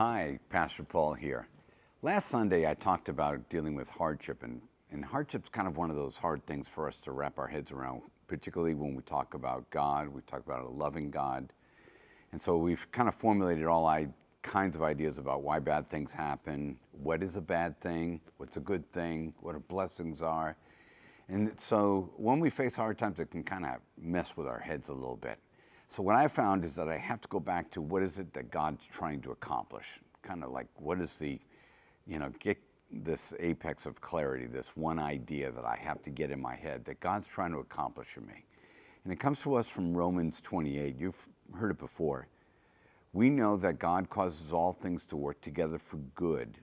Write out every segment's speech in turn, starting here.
Hi, Pastor Paul here. Last Sunday I talked about dealing with hardship, and hardship's kind of one of those hard things for us to wrap our heads around, particularly when we talk about God, we talk about a loving God. And so we've kind of formulated kinds of ideas about why bad things happen, what is a bad thing, what's a good thing, what our blessings are. And so when we face hard times, it can kind of mess with our heads a little bit. So what I found is that I have to go back to what is it that God's trying to accomplish? Kind of like what is get this apex of clarity, this one idea that I have to get in my head that God's trying to accomplish in me. And it comes to us from Romans 28. You've heard it before. We know that God causes all things to work together for good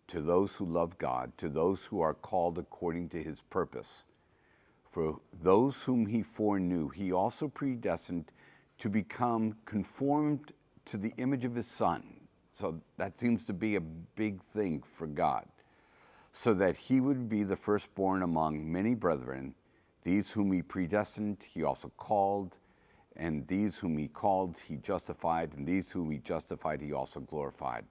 to those who love God, to those who are called according to his purpose. For those whom he foreknew, he also predestined to become conformed to the image of his Son. So that seems to be a big thing for God. So that he would be the firstborn among many brethren. These whom he predestined, he also called. And these whom he called, he justified. And these whom he justified, he also glorified.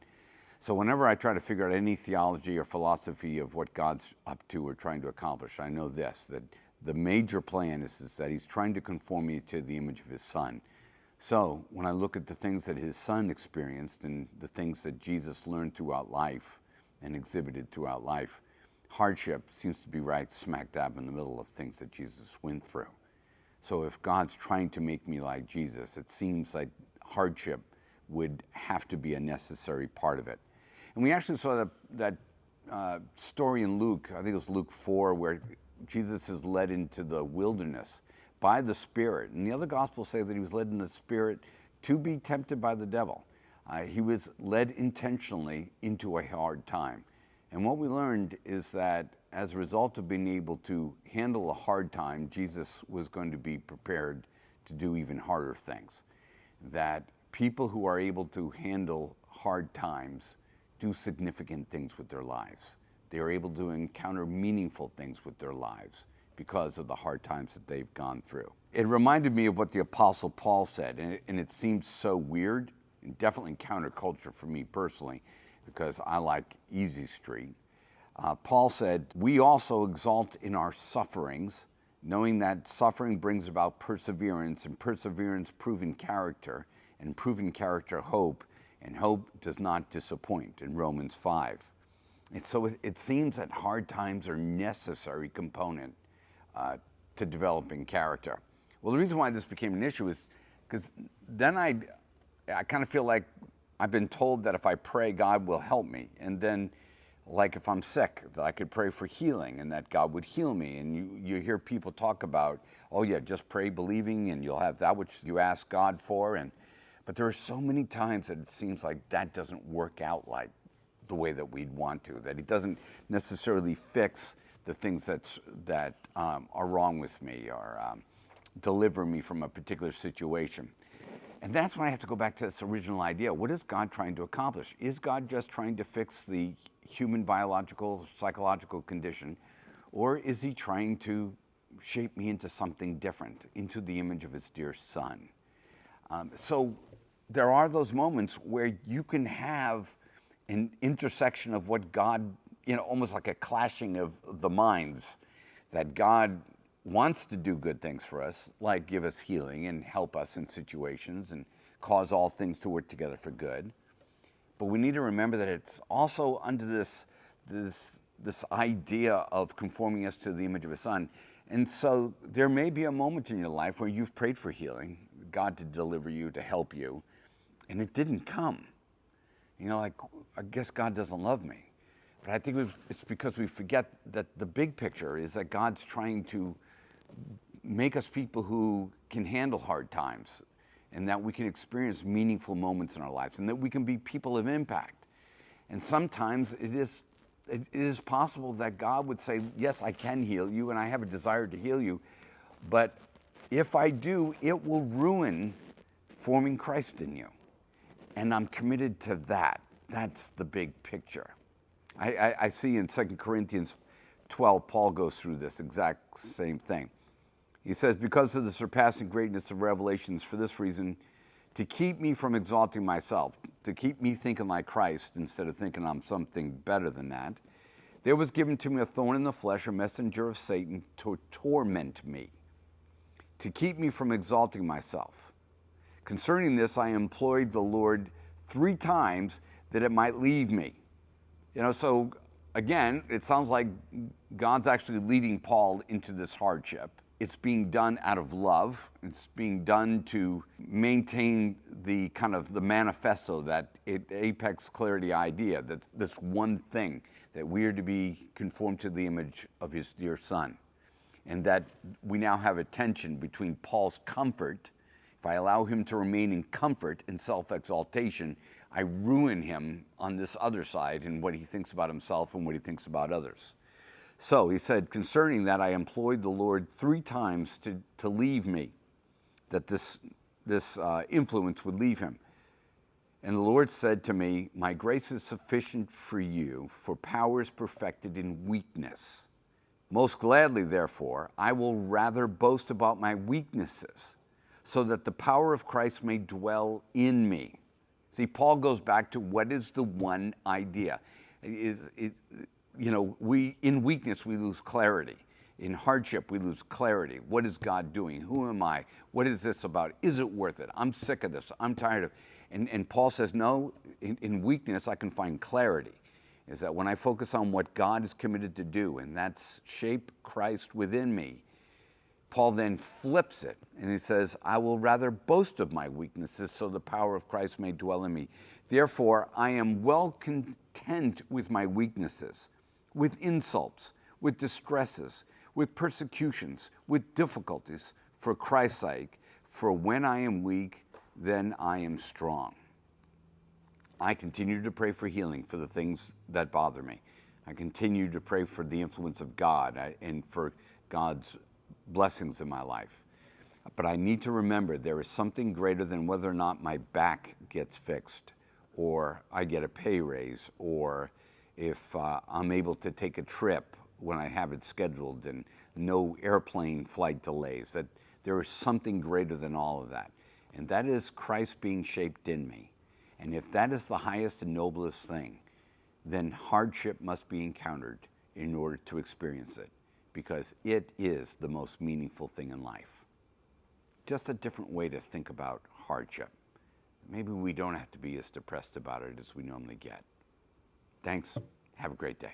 So whenever I try to figure out any theology or philosophy of what God's up to or trying to accomplish, I know this, that the major plan is that he's trying to conform me to the image of his Son. So when I look at the things that his Son experienced and the things that Jesus learned throughout life and exhibited throughout life, hardship seems to be right smack dab in the middle of things that Jesus went through. So if God's trying to make me like Jesus, it seems like hardship would have to be a necessary part of it. And we actually saw that story in Luke, I think it was Luke 4, where Jesus is led into the wilderness by the Spirit. And the other Gospels say that he was led in the Spirit to be tempted by the devil. He was led intentionally into a hard time. And what we learned is that as a result of being able to handle a hard time, Jesus was going to be prepared to do even harder things. That people who are able to handle hard times do significant things with their lives. They are able to encounter meaningful things with their lives because of the hard times that they've gone through. It reminded me of what the Apostle Paul said, and it seems so weird and definitely counterculture for me personally because I like easy street. Paul said, "We also exult in our sufferings, knowing that suffering brings about perseverance, and perseverance proven character, and proven character hope, and hope does not disappoint," in Romans 5. And so it seems that hard times are a necessary component to developing character. Well, the reason why this became an issue is because then I kind of feel like I've been told that if I pray, God will help me. And then, like if I'm sick, that I could pray for healing and that God would heal me. And you hear people talk about, oh yeah, just pray believing and you'll have that which you ask God for. But there are so many times that it seems like that doesn't work out like the way that we'd want to, that he doesn't necessarily fix the things that are wrong with me or deliver me from a particular situation. And that's when I have to go back to this original idea. What is God trying to accomplish? Is God just trying to fix the human biological, psychological condition, or is he trying to shape me into something different, into the image of his dear Son? So there are those moments where you can have an intersection of what God, almost like a clashing of the minds, that God wants to do good things for us, like give us healing and help us in situations and cause all things to work together for good. But we need to remember that it's also under this idea of conforming us to the image of his Son. And so there may be a moment in your life where you've prayed for healing, God to deliver you, to help you, and it didn't come. I guess God doesn't love me. But I think it's because we forget that the big picture is that God's trying to make us people who can handle hard times and that we can experience meaningful moments in our lives and that we can be people of impact. And sometimes it is possible that God would say, yes, I can heal you and I have a desire to heal you, but if I do, it will ruin forming Christ in you. And I'm committed to that. That's the big picture. I see in 2 Corinthians 12, Paul goes through this exact same thing. He says, because of the surpassing greatness of revelations, for this reason, to keep me from exalting myself. to keep me thinking like Christ instead of thinking I'm something better than that, there was given to me a thorn in the flesh, a messenger of Satan, to torment me, to keep me from exalting myself. Concerning this, I implored the Lord 3 times that it might leave me. So again, it sounds like God's actually leading Paul into this hardship. It's being done out of love. It's being done to maintain the kind of the manifesto, that apex clarity idea, that this one thing, that we are to be conformed to the image of his dear son. And that we now have a tension between Paul's comfort. If I allow him to remain in comfort and self-exaltation, I ruin him on this other side in what he thinks about himself and what he thinks about others. So he said, concerning that, I implored the Lord 3 times to leave me, that this influence would leave him. And the Lord said to me, my grace is sufficient for you, for power is perfected in weakness. Most gladly, therefore, I will rather boast about my weaknesses, so that the power of Christ may dwell in me. See, Paul goes back to what is the one idea. We in weakness we lose clarity. In hardship we lose clarity. What is God doing? Who am I? What is this about? Is it worth it? I'm sick of this. I'm tired of. And Paul says, no. In weakness I can find clarity. Is that when I focus on what God is committed to do, and that's shape Christ within me. Paul then flips it, and he says, I will rather boast of my weaknesses so the power of Christ may dwell in me. Therefore, I am well content with my weaknesses, with insults, with distresses, with persecutions, with difficulties, for Christ's sake. For when I am weak, then I am strong. I continue to pray for healing for the things that bother me. I continue to pray for the influence of God and for God's blessings in my life. But I need to remember there is something greater than whether or not my back gets fixed, or I get a pay raise, or if I'm able to take a trip when I have it scheduled and no airplane flight delays. That there is something greater than all of that. And that is Christ being shaped in me. And if that is the highest and noblest thing, then hardship must be encountered in order to experience it, because it is the most meaningful thing in life. Just a different way to think about hardship. Maybe we don't have to be as depressed about it as we normally get. Thanks. Have a great day.